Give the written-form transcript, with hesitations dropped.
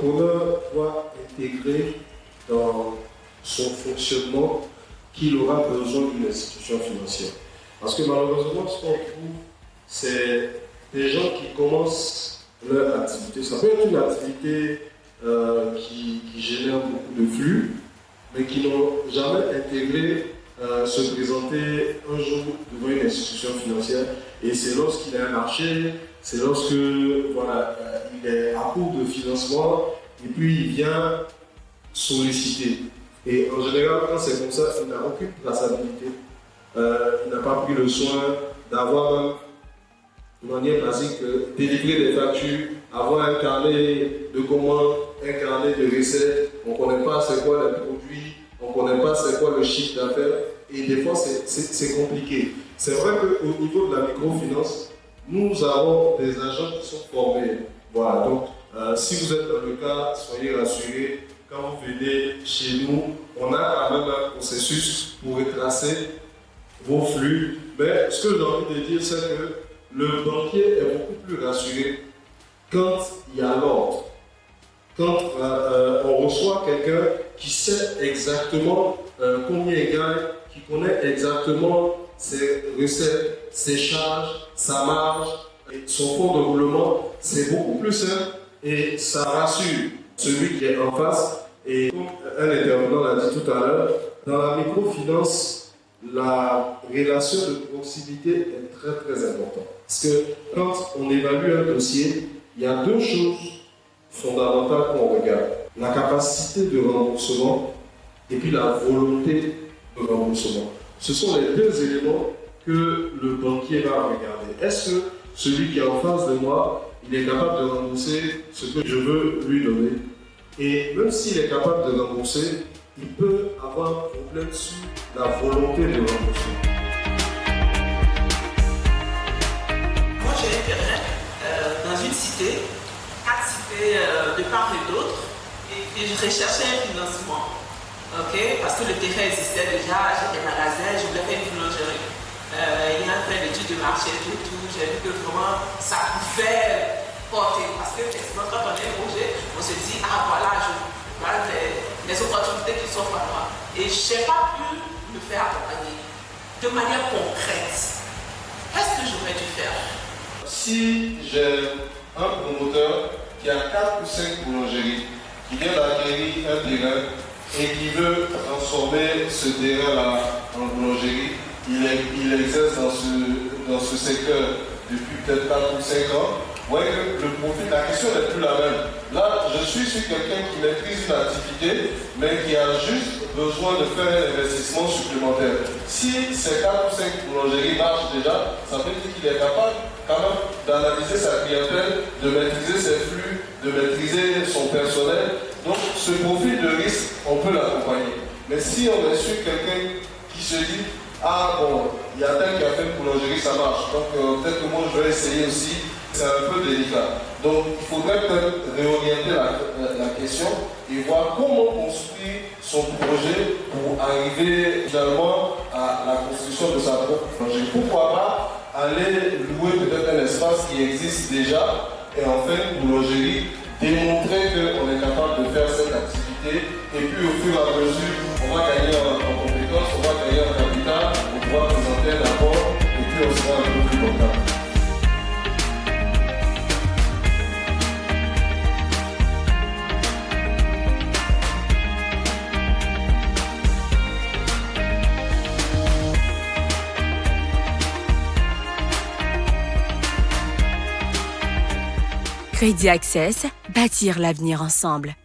l'entrepreneur doit intégrer dans son fonctionnement qu'il aura besoin d'une institution financière. Parce que malheureusement, ce qu'on trouve, c'est des gens qui commencent leur activité. Ça peut être une activité qui génère beaucoup de flux, mais qui n'ont jamais intégré se présenter un jour devant une institution financière. Et c'est lorsqu'il a un marché, c'est lorsque voilà, il est à court de financement, et puis il vient solliciter. Et en général, quand c'est comme ça, il n'a aucune traçabilité. Il n'a pas pris le soin d'avoir, de manière basique, délivrer des factures, avoir un carnet de commandes, un carnet de recettes. On ne connaît pas c'est quoi les produits, on ne connaît pas c'est quoi le chiffre d'affaires. Et des fois, c'est compliqué. C'est vrai qu'au niveau de la microfinance, nous avons des agents qui sont formés. Voilà, donc si vous êtes dans le cas, soyez rassurés. Quand vous venez chez nous, on a quand même un processus pour retracer vos flux. Mais ce que j'ai envie de dire, c'est que le banquier est beaucoup plus rassuré quand il y a l'ordre. Quand on reçoit quelqu'un qui sait exactement combien il gagne, qui connaît exactement ses recettes, ses charges, sa marge, et son fonds de roulement, c'est beaucoup plus simple et ça rassure celui qui est en face. Et comme un intervenant l'a dit tout à l'heure, dans la microfinance, la relation de proximité est très très importante. Parce que quand on évalue un dossier, il y a deux choses fondamentales qu'on regarde. La capacité de remboursement et puis la volonté de remboursement. Ce sont les deux éléments que le banquier va regarder. Est-ce que celui qui est en face de moi, il est capable de rembourser ce que je veux lui donner? Et même s'il est capable de rembourser, il peut avoir un problème sur la volonté de rembourser. Moi, j'ai un terrain dans une cité, 4 cités de part et d'autre, et je recherchais un financement. Okay? Parce que le terrain existait déjà, j'ai des magasins, je voulais faire une boulangerie. Il y a un fait d'études de marché et tout, j'ai vu que vraiment ça pouvait porter. Parce que effectivement, quand on est un projet, on se dit, ah voilà, voilà les opportunités qui s'offrent à moi. Et je n'ai pas pu me faire accompagner de manière concrète. Qu'est-ce que j'aurais dû faire? Si j'ai un promoteur qui a 4 ou 5 boulangeries, qui vient d'acquérir un terrain et qui veut transformer ce terrain-là en boulangerie, il exerce dans ce secteur depuis peut-être 4 ou 5 ans. Vous voyez que le profil, la question n'est plus la même. Là, je suis sur quelqu'un qui maîtrise une activité, mais qui a juste besoin de faire un investissement supplémentaire. Si ces 4 ou 5 boulangeries marchent déjà, ça veut dire qu'il est capable quand même d'analyser sa clientèle, de maîtriser ses flux, de maîtriser son personnel. Donc, ce profil de risque, on peut l'accompagner. Mais si on est sur quelqu'un qui se dit, ah bon, il y a tel qui a fait une boulangerie, ça marche, donc peut-être que moi je vais essayer aussi, c'est un peu délicat. Donc, il faudrait peut-être réorienter la question et voir comment construire son projet pour arriver finalement à la construction de sa propre boulangerie. Pourquoi pas aller louer peut-être un espace qui existe déjà et en faire une boulangerie, démontrer qu'on est capable de faire cette activité et puis au fur et à mesure, on va gagner en compétences, on va gagner en capital, on pourra présenter un apport et puis on sera un peu plus rentable. Crédit Access, bâtir l'avenir ensemble.